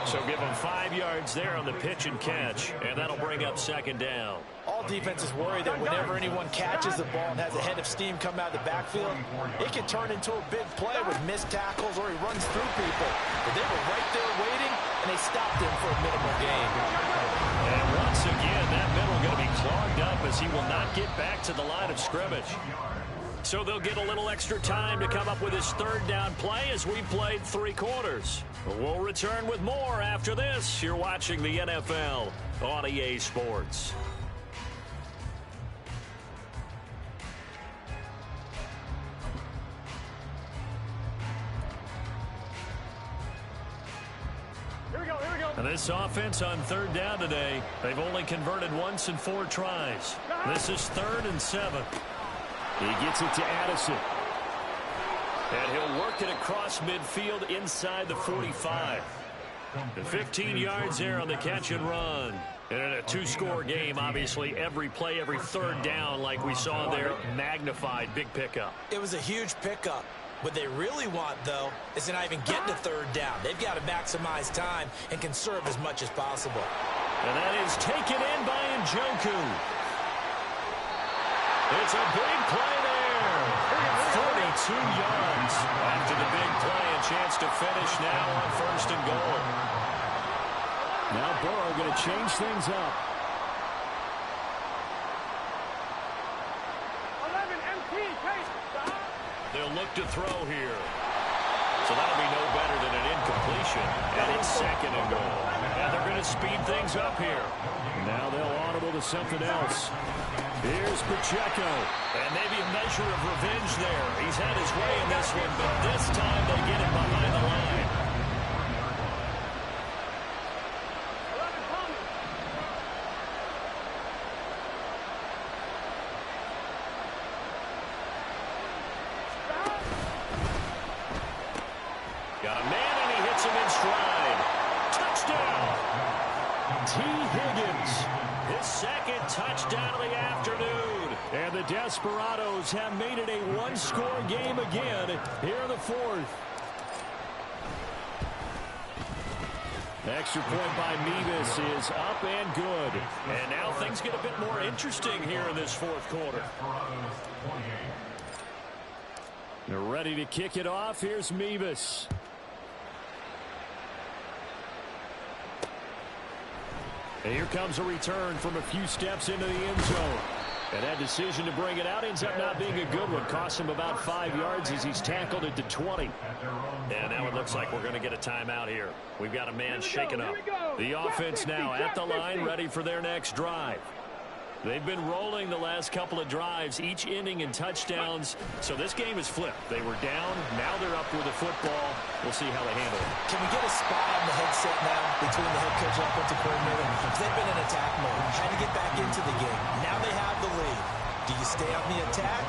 So give him 5 yards there on the pitch and catch, and that'll bring up 2nd down. All defenses worry that whenever anyone catches the ball and has a head of steam come out of the backfield, it can turn into a big play with missed tackles or he runs through people. But they were right there waiting, and they stopped him for a minimal gain. And once again, that middle going to be clogged up as he will not get back to the line of scrimmage. So they'll get a little extra time to come up with his 3rd down play as we played 3 quarters. We'll return with more after this. You're watching the NFL on EA Sports. And this offense on 3rd down today, they've only converted once in 4 tries. This is 3rd and 7. He gets it to Addison. And he'll work it across midfield inside the 45. 15 yards there on the catch and run. And in a 2-score game, obviously, every play, every 3rd down, like we saw there, magnified, big pickup. It was a huge pickup. What they really want, though, is to not even get to third down. They've got to maximize time and conserve as much as possible. And that is taken in by Njoku. It's a big play there. 42 yards after the big play. A chance to finish now on 1st and goal. Now Burrow going to change things up. 11 MT, take. They'll look to throw here. So that'll be no better than an incompletion. And it's 2nd and goal. And they're going to speed things up here. Now they'll audible to something else. Here's Pacheco. And maybe a measure of revenge there. He's had his way in this one, but this time they get him behind the line. 11 coming. Got a man, and he hits him in stride. Touchdown! T. Higgins, his 2nd touchdown of the afternoon. And the Desperados have made it a one-score game again here in the 4th. Extra point by Mevis is up and good. And now things get a bit more interesting here in this 4th quarter. They're ready to kick it off. Here's Mevis. And here comes a return from a few steps into the end zone. And that decision to bring it out ends up not being a good one. Costs him about 5 yards as he's tackled it to 20. And now it looks like we're going to get a timeout here. We've got a man shaken up. The offense now at the line, ready for their next drive. They've been rolling the last couple of drives, each ending in touchdowns. So this game is flipped. They were down. Now they're up with the football. We'll see how they handle it. Can we get a spot on the headset now between the head coach and offensive coordinator? They've been in attack mode, trying to get back into the game. Now they have the lead. Do you stay on the attack,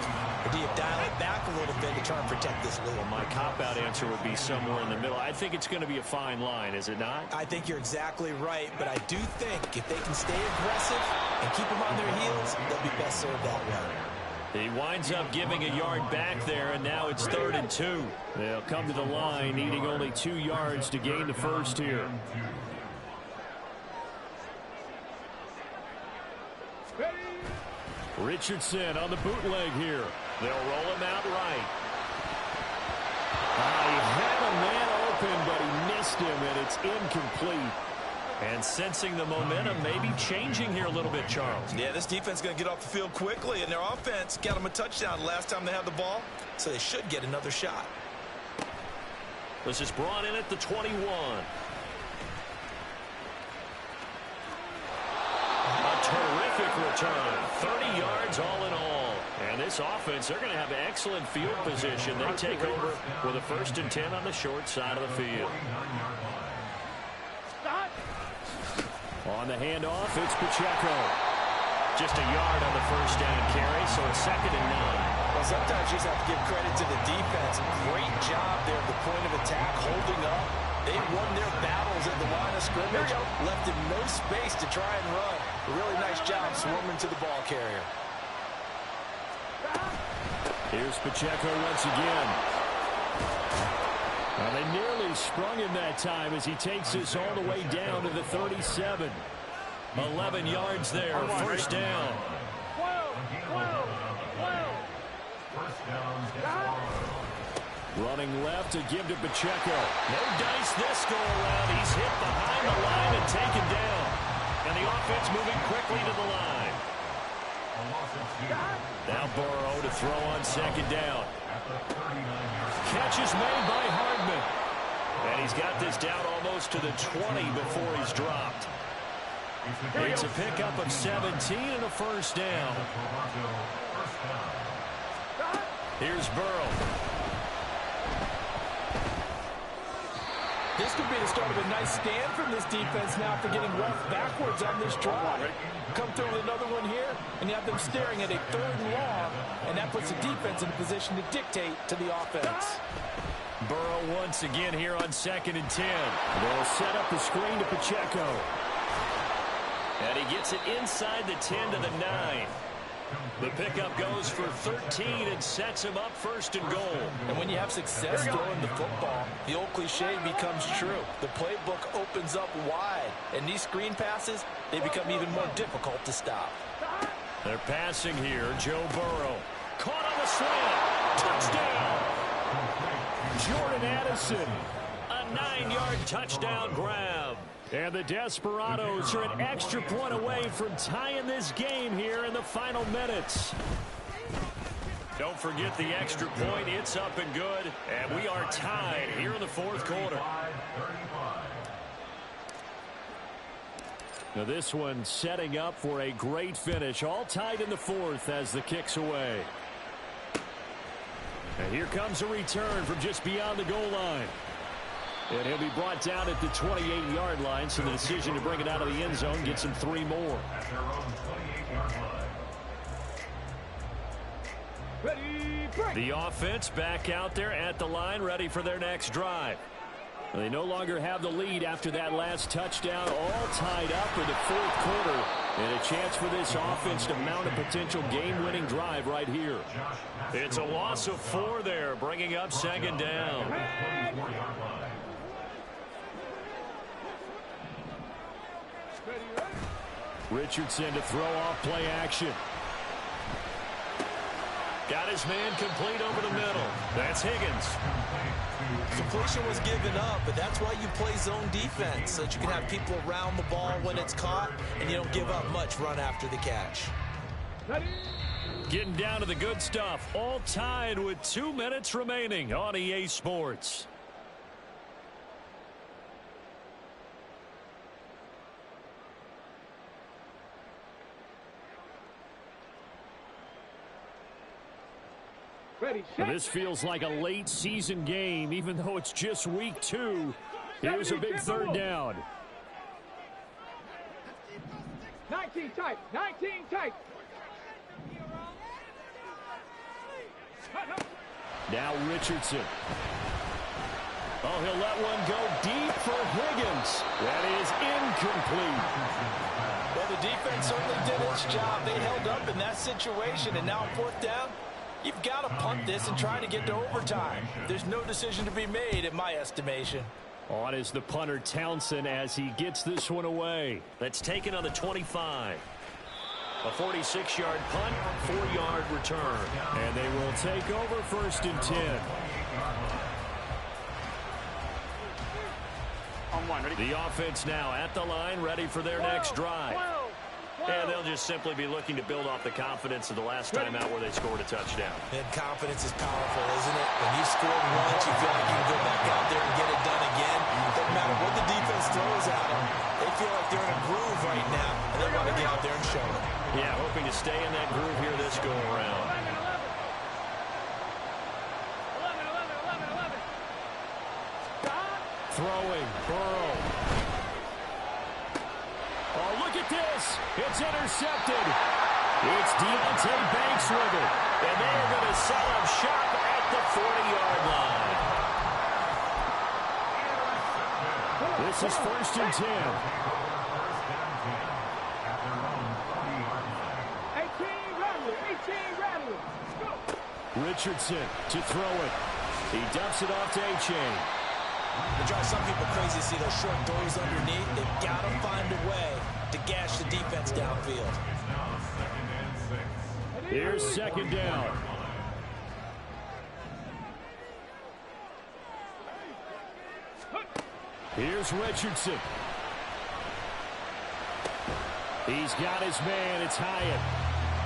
or do you dial it back a little bit to try and protect this lead? Well, my cop-out answer would be somewhere in the middle. I think it's going to be a fine line, is it not? I think you're exactly right, but I do think if they can stay aggressive and keep them on their heels, they'll be best served that way. He winds up giving a yard back there, and now it's 3rd and 2. They'll come to the line, needing only 2 yards to gain the first here. Richardson on the bootleg here. They'll roll him out right. He had a man open, but he missed him, and it's incomplete. And sensing the momentum, maybe changing here a little bit, Charles. Yeah, this defense is going to get off the field quickly, and their offense got them a touchdown last time they had the ball, so they should get another shot. This is brought in at the 21. A terrific return. 30 yards all in all. And this offense, they're going to have excellent field position. They take over with a 1st and 10 on the short side of the field. On the handoff, it's Pacheco. Just a yard on the 1st down carry, so it's 2nd and 9. Well, sometimes you just have to give credit to the defense. Great job there at the point of attack, holding up. They won their battles at the line of scrimmage, left him no space to try and run. A really nice job swarming to the ball carrier. Here's Pacheco once again. Well, they nearly sprung him that time as he takes this all the way down to the 37. 11 yards there, 1st down. 12. Running left to give to Pacheco. No dice this go around. He's hit behind the line and taken down. And the offense moving quickly to the line. Now Burrow to throw on 2nd down. Catch is made by Hardman. And he's got this down almost to the 20 before he's dropped. It's a pickup of 17 and a 1st down. Here's Burrow. This could be the start of a nice stand from this defense now for getting roughed backwards on this drive. Come through with another one here, and you have them staring at a 3rd and long, and that puts the defense in a position to dictate to the offense. Burrow once again here on 2nd and 10. They'll set up the screen to Pacheco. And he gets it inside the 10 to the 9. The pickup goes for 13 and sets him up first and goal. And when you have success throwing the football, the old cliche becomes true. The playbook opens up wide, and these screen passes, they become even more difficult to stop. They're passing here. Joe Burrow. Caught on the slant. Touchdown. Jordan Addison. A 9-yard touchdown grab. And the Desperados are an extra point away from tying this game here in the final minutes. Don't forget the extra point. It's up and good. And we are tied here in the fourth quarter. Now this one setting up for a great finish. All tied in the fourth as the kick's away. And here comes a return from just beyond the goal line. And he'll be brought down at the 28-yard line, so the decision to bring it out of the end zone gets him 3 more. The offense back out there at the line, ready for their next drive. They no longer have the lead after that last touchdown, all tied up in the fourth quarter. And a chance for this offense to mount a potential game-winning drive right here. It's a loss of 4 there, bringing up second down. Richardson to throw off play action. Got his man complete over the middle. That's Higgins. Completion was given up, but that's why you play zone defense, so that you can have people around the ball when it's caught, and you don't give up much run after the catch. Getting down to the good stuff. All tied with 2 minutes remaining on EA Sports. This feels like a late season game, even though it's just week 2. Here's a big third down. 19 tight. 19 tight. Now Richardson. Oh, he'll let one go deep for Higgins. That is incomplete. Well, the defense certainly did its job. They held up in that situation, and now on fourth down, you've got to punt this and try to get to overtime. There's no decision to be made, in my estimation. On is the punter Townsend as he gets this one away. That's taken on the 25. A 46-yard punt, 4-yard return. And they will take over first and 10. The offense now at the line, ready for their next drive. And they'll just simply be looking to build off the confidence of the last time out where they scored a touchdown. And confidence is powerful, isn't it? When you scored once, you feel like you can go back out there and get it done again. Doesn't matter what the defense throws at them. They feel like they're in a groove right now, and they want to get out there and show it. Yeah, hoping to stay in that groove here this go-around. 11. Stop. Throwing, Burrow. Oh, look at this. It's intercepted. It's Deontay Banks with it. And they're going to set up shop at the 40-yard line. This is first and 10. 18 Rattler. Richardson to throw it. He dumps it off to A-Chain. It drives some people crazy to see those short throws underneath. They've got to find a way to gash the defense downfield. Here's second down. Here's Richardson. He's got his man. It's Hyatt.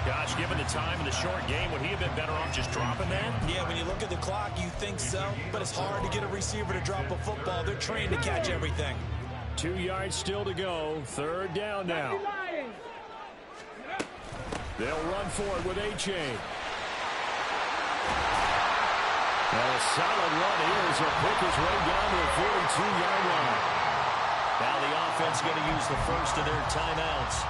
Gosh, given the time in the short game, would he have been better off just dropping that? Yeah, when you look at the clock, you think so. But it's hard to get a receiver to drop a football. They're trained to catch everything. 2 yards still to go. Third down now. They'll run for it with A-Chain. And a solid run here as he'll pick his way down to the 42-yard line. Now the offense going to use the first of their timeouts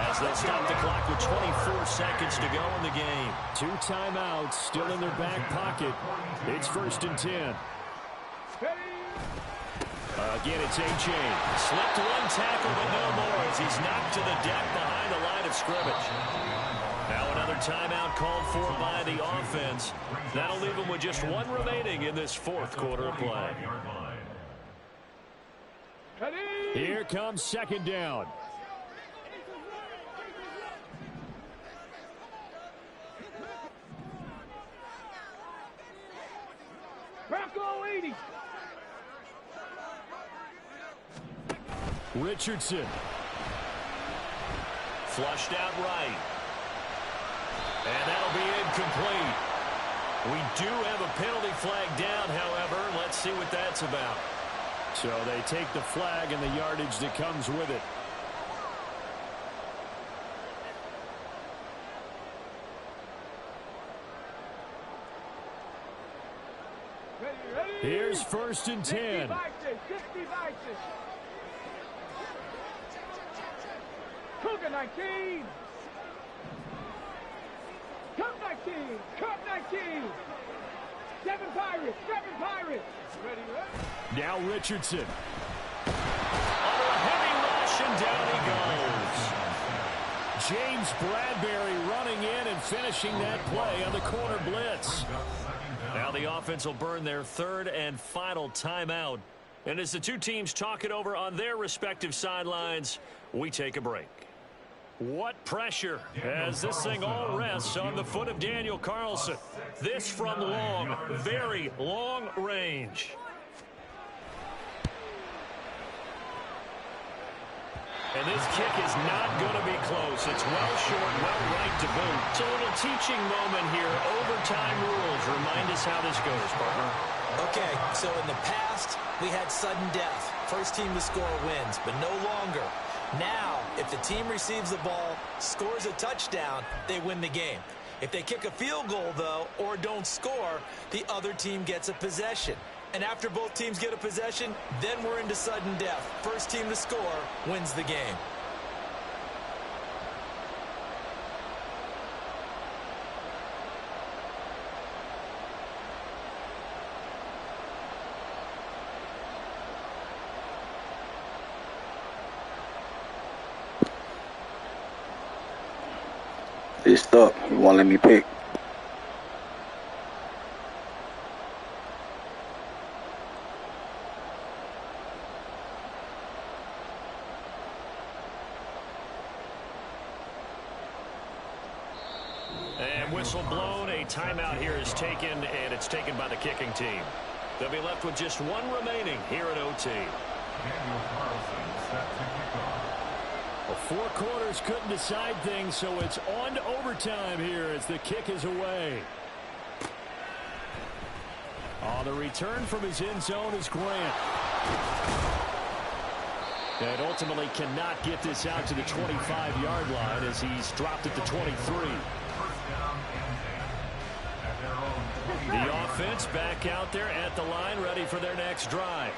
as they'll stop the clock with 24 seconds to go in the game. 2 timeouts still in their back pocket. It's first and 10. Again, it's A-Chain. Slipped one tackle, but no more as he's knocked to the deck behind the line of scrimmage. Now another timeout called for by the offense. That'll leave them with just one remaining in this fourth quarter of play. Here comes second down. Bronco 80. Richardson. Flushed out right. And that'll be incomplete. We do have a penalty flag down, however. Let's see what that's about. So they take the flag and the yardage that comes with it. Here's first and 10. 60 Cougar 19. Cup 19. Cup 19. 7 Pirates. 7 Pirates. Ready? Now Richardson. Under a heavy rush, and down he goes. James Bradbury running in and finishing that play on the corner blitz. Now the offense will burn their third and final timeout. And as the two teams talk it over on their respective sidelines, we take a break. What pressure as this thing all rests on the foot of Daniel Carlson. This from long, very long range. And this kick is not going to be close. It's well short, well right to boot. It's a little teaching moment here. Overtime rules. Remind us how this goes, partner. Okay, so in the past, we had sudden death. First team to score wins, but no longer. Now, if the team receives the ball, scores a touchdown, they win the game. If they kick a field goal, though, or don't score, the other team gets a possession. And after both teams get a possession, then we're into sudden death. First team to score wins the game. It's stuck. You won't let me pick. And whistle blown. A timeout here is taken, and it's taken by the kicking team. They'll be left with just one remaining here at OT. Daniel Carlson set to kick off. Well, 4 quarters couldn't decide things, so it's on to overtime here as the kick is away. On the return from his end zone is Grant. And ultimately cannot get this out to the 25-yard line as he's dropped at the 23. The offense back out there at the line, ready for their next drive.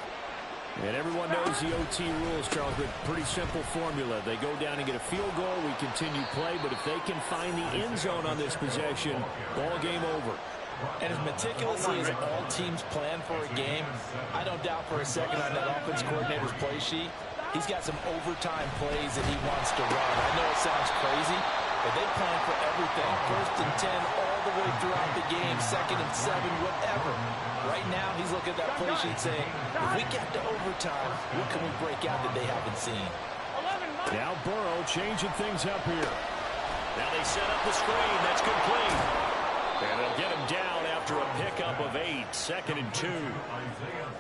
And everyone knows the OT rules, Charles, but pretty simple formula. They go down and get a field goal, we continue play, but if they can find the end zone on this possession, ball game over. And as meticulously as all teams plan for a game, I don't doubt for a second on that offense coordinator's play sheet, he's got some overtime plays that he wants to run. I know it sounds crazy, but they plan for everything. 1st and 10 all the way throughout the game, 2nd and 7, whatever. Right now, he's looking at that play sheet saying, if we get to overtime, what can we break out that they haven't seen? Now Burrow changing things up here. Now they set up the screen. That's complete. And they'll get him down after a pickup of 8, 2nd and 2.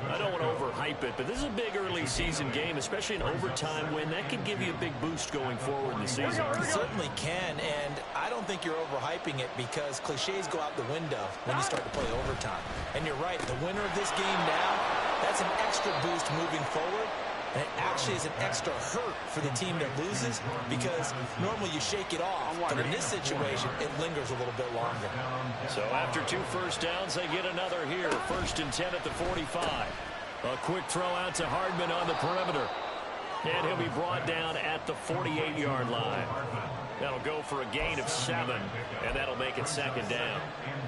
I don't want to overhype it, but this is a big early season game, especially an overtime win. That could give you a big boost going forward in the season. It certainly can, and I don't think you're overhyping it because cliches go out the window when you start to play overtime. And you're right, the winner of this game now, that's an extra boost moving forward. And it actually is an extra hurt for the team that loses because normally you shake it off. But in this situation, it lingers a little bit longer. So after 2 first downs, they get another here. 1st and 10 at the 45. A quick throw out to Hardman on the perimeter. And he'll be brought down at the 48-yard line. That'll go for a gain of 7, and that'll make it 2nd down.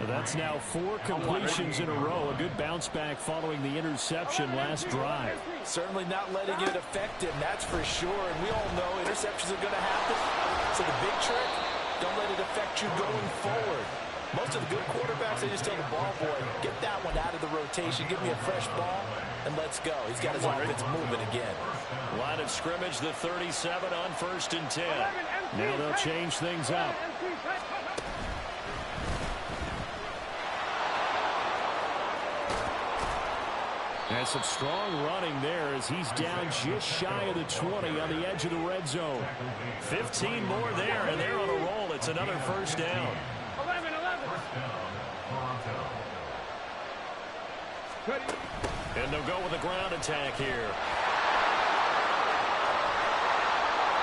That's now 4 completions in a row. A good bounce back following the interception last drive. Certainly not letting it affect him, that's for sure. And we all know interceptions are going to happen. So the big trick, Don't let it affect you going forward. Most of the good quarterbacks, they just tell the ball boy, get that one out of the rotation, give me a fresh ball, and let's go. He's got his offense moving again. Line of scrimmage, the 37 on 1st and 10. Now they'll change things up. And some strong running there as he's down just shy of the 20 on the edge of the red zone. 15 more there, and they're on a roll. It's another first down. 11. And they'll go with a ground attack here.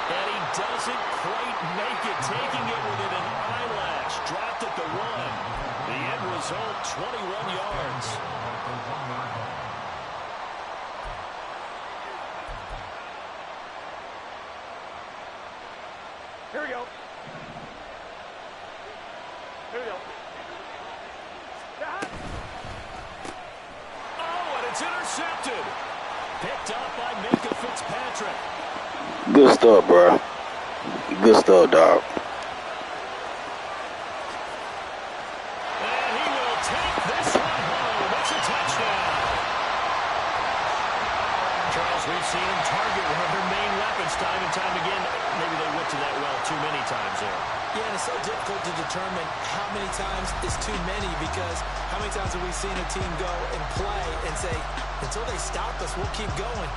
And he doesn't quite make it, taking it within an eyelash. Dropped at the 1. The end result, 21 yards. Here we go. Oh, and it's intercepted. Picked up by Minkah Fitzpatrick. Good stuff, bro. Good stuff, dog. And he will take this one home. It's a touchdown. Charles, we've seen him target one of their main weapons time and time again. Maybe they went to that well too many times there. Yeah, and it's so difficult to determine how many times is too many, because how many times have we seen a team go and play and say, until they stop us, we'll keep going.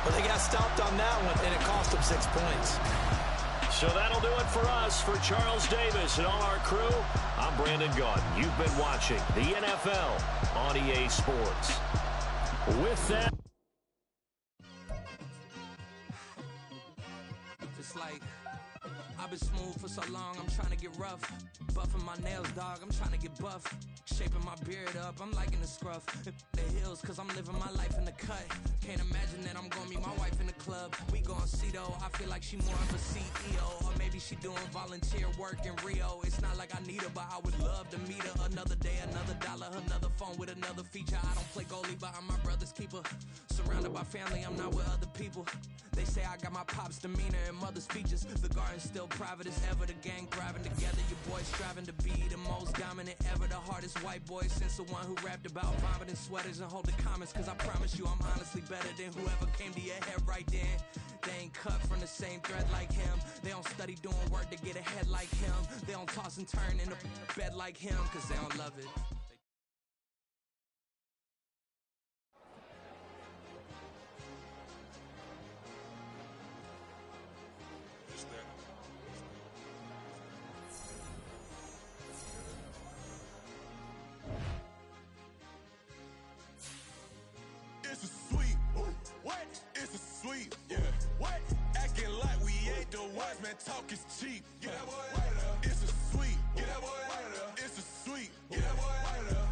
But they got stopped on that one, and it cost them 6 points. So that'll do it for us. For Charles Davis and all our crew, I'm Brandon Gaudin. You've been watching the NFL on EA Sports. With that... Just like I've been smooth for so long, I'm trying to get rough. Buffing my nails, dog, I'm trying to get buff. Shaping my beard up, I'm liking the scruff. The hills, cause I'm living my life in the cut. Can't imagine that I'm gonna meet my wife in the club. We gon' see though, I feel like she more of a CEO. Or maybe she doing volunteer work in Rio. It's not like I need her, but I would love to meet her. Another day, another dollar, another phone with another feature. I don't play goalie, but I'm my brother's keeper. Surrounded by family, I'm not with other people. They say I got my pop's demeanor and mother's features. The garden's still private as ever. The gang thriving together. Your boys striving to be the most dominant ever. The hardest white boy since the one who rapped about vomiting sweaters and hold the comments. Cause I promise you I'm honestly better than whoever came to your head right then. They ain't cut from the same thread like him. They don't study doing work to get ahead like him. They don't toss and turn in a bed like him. Cause they don't love it. It's a sweet, what? It's a sweet, yeah. What? Acting like we ain't the ones, man. Talk is cheap. Get that boy right up. It's a sweet, get that boy right up. It's a sweet, get that boy right up.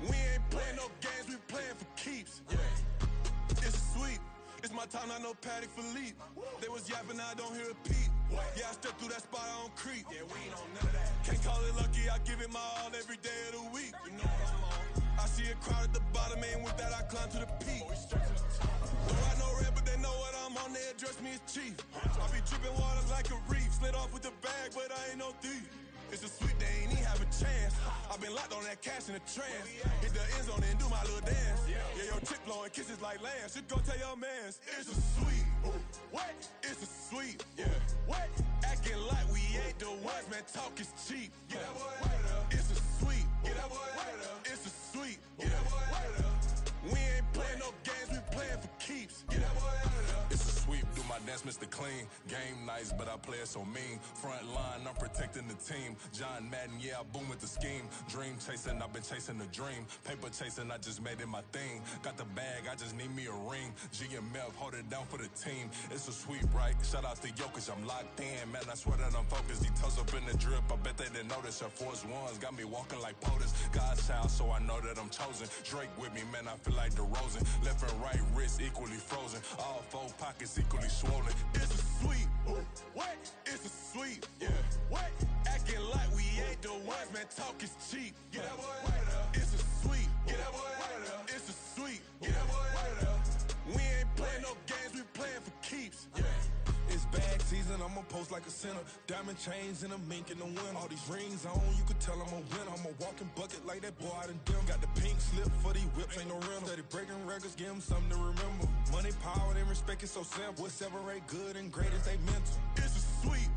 We ain't playing no games, we playing for keeps. Yeah. It's sweet. It's my time, not no Paddock Philippe. They was yapping, I don't hear a peep. Yeah, I stepped through that spot, I don't creep. Yeah, we ain't on none of that. Can't call it lucky, I give it my all every day of the week. You know what I'm on. I see a crowd at the bottom, and with that I climb to the peak. Though I know red, but they know what I'm on, they address me as chief. I be dripping water like a reef, slid off with the bag, but I ain't no thief. It's a sweet, they ain't even have a chance. I've been locked on that cash in a trance. Hit the end zone and do my little dance. Yeah, your chick blowing kisses like Lance. Should go tell your mans. It's a sweet. What? It's a sweet. Yeah. What? Acting like we ain't the ones, man. Talk is cheap. Get that boy right up. It's a sweet. Get that boy right up. It's a sweet. Get that boy right up. We ain't playing no games, we playing for keeps. Get that boy right up. It's a sweep, do my dance, Mr. Clean. Game nice, but I play it so mean. Front line, I'm protecting the team. John Madden, yeah, I boom with the scheme. Dream chasing, I've been chasing the dream. Paper chasing, I just made it my thing. Got the bag, I just need me a ring. GMF, hold it down for the team. It's a sweep, right? Shout out to Jokic, I'm locked in. Man, I swear that I'm focused. He toes up in the drip, I bet they didn't notice. Her force ones got me walking like POTUS. God's child, so I know that I'm chosen. Drake with me, man, I feel like DeRozan. Left and right wrist equally frozen. All four pockets equally swollen. It's a sweet. What? It's a sweet. Yeah. What? Acting like we ain't the ones, man. Talk is cheap. Get that boy right up. It's a sweet. Get that boy right up. It's a sweet. Get that boy right up. We ain't playing no games, we playing for keeps. Yeah. It's bag season, I'ma post like a sinner. Diamond chains and a mink in the wind. All these rings on, you could tell I'm a winner. I'm a walking bucket like that boy out in Denver. Got the pink slip for these whips, ain't no rental. Steady breaking records, give them something to remember. Money, power, and respect is so simple. What separate good and great is they mental. It's a sweet,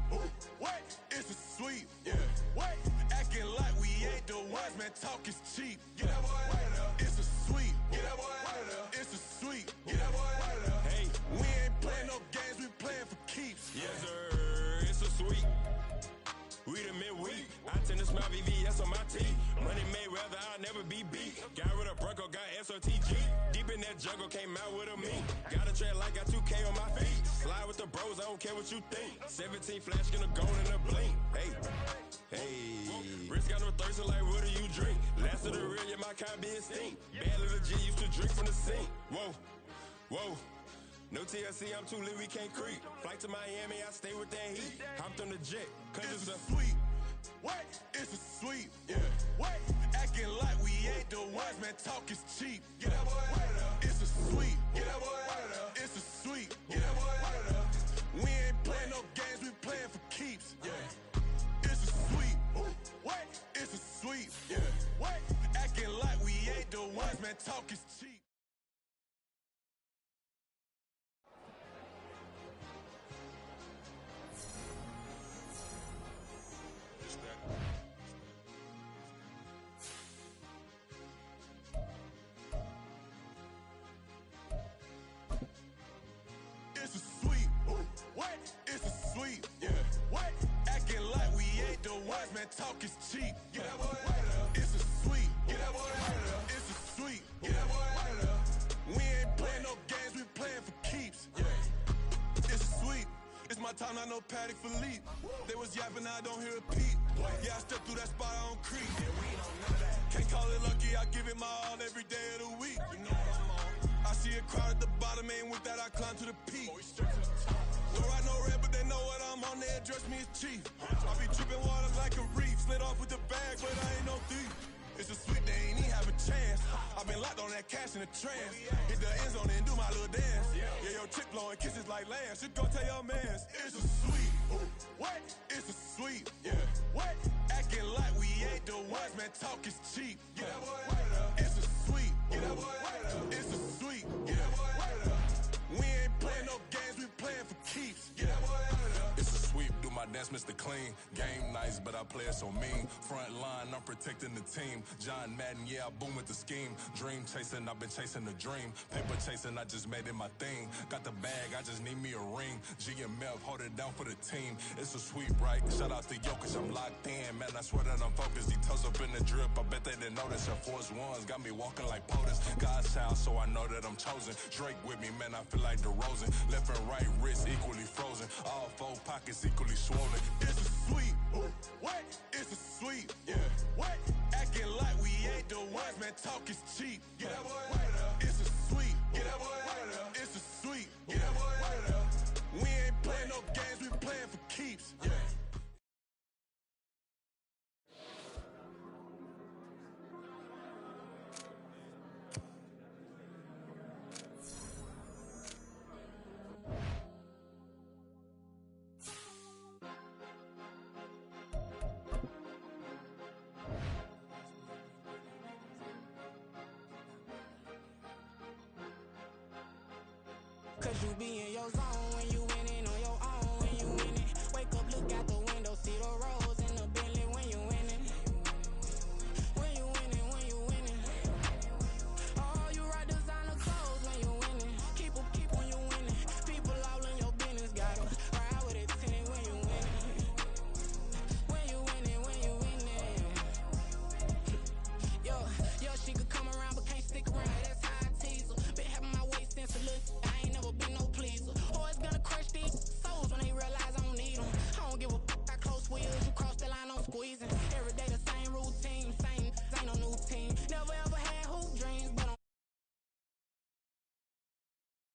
what? It's a sweet, yeah. What? Acting like we ain't the ones, man, talk is cheap. Get that boy out of there. It's a sweet, get that boy out of there. It's a sweet, get that boy out of there. Hey, we ain't playing no games, we playing for keeps. Yes, sir, it's a sweet. We the midweek. I tend to smile VVS on my teeth. Money made rather I'll never be beat. Got rid of Bronco, got SOTG. Deep in that jungle, came out with a meat. Got a trail like got 2K on my feet. Slide with the bros, I don't care what you think. 17 flash, gonna go in a blink. Hey, hey. Wrist got no thirst, like what do you drink? Last of the real, yeah, my kind be extinct. Bad little G used to drink from the sink. Whoa, whoa. No TLC, I'm too lit, we can't creep. Flight to Miami, I stay with that heat. Hopped on the jet, cause it's a sweet. What? It's a sweet, yeah. What? Acting like we ain't the ones, man, talk is cheap. Get that boy out of there. It's a sweet, get that boy out of there. It's a sweet, get that boy out of there. We ain't playing no games, we playing for keeps, yeah. It's a sweet, what? It's a sweet, yeah. What? Acting like we ain't the ones, man, talk is cheap. It's a sweet, what? It's a sweet, yeah. What? Acting like we ain't the ones, man, talk is cheap. Get that boy out of there. It's a sweet, get that boy out of there. It's a sweet, get that boy out of there. We ain't playing no games, we playing for keeps, yeah. It's sweet. It's my time, not no Paddock Philippe. They was yapping, I don't hear a peep. Yeah, I step through that spot, I don't creep. Can't call it lucky, I give it my all every day of the week. You know what I'm on. I see a crowd at the bottom, and with that I climb to the peak. Don't ride no red, but they know what I'm on, they address me as chief. I be tripping waters like a reef, slid off with the bag, but I ain't no thief. It's a sweet, they ain't even have a chance. I've been locked on that cash in a trance. Hit the end zone and do my little dance. Yeah, your chick blowing kisses like Lance. You go tell your mans. It's a sweet, what? It's a sweet, yeah. What? Acting like we ain't the ones, man, talk is cheap. Get that boy out of there. It's a sweet, get that boy out of there. It's a sweet, get that boy out of there. We ain't playing no games, we playing for keeps. Get that boy out of there. It's a sweep, do my dance, Mr. Clean. Game nice, but I play it so mean. Front line, I'm protecting the team. John Madden, yeah, I boom with the scheme. Dream chasing, I've been chasing the dream. Paper chasing, I just made it my thing. Got the bag, I just need me a ring. GMF, hold it down for the team. It's a sweep, right? Shout out to Jokic, I'm locked in. Man, I swear that I'm focused. These toes up in the drip, I bet they didn't notice. Air Force Ones got me walking like POTUS. God's child, so I know that I'm chosen. Drake with me, man, I feel like DeRozan. Left and right wrist equally frozen. All four pockets equally swollen. It's a sweet, what? It's a sweet, yeah. What? Acting like we ain't the ones, man, talk is cheap. Get that boy out of there. It's a sweet, get that boy out of there. It's a sweet, get that boy out of there. We ain't playing no games, we playing for keeps, yeah. Cause you be in your zone when you winning on your own. When you winning, wake up, look out the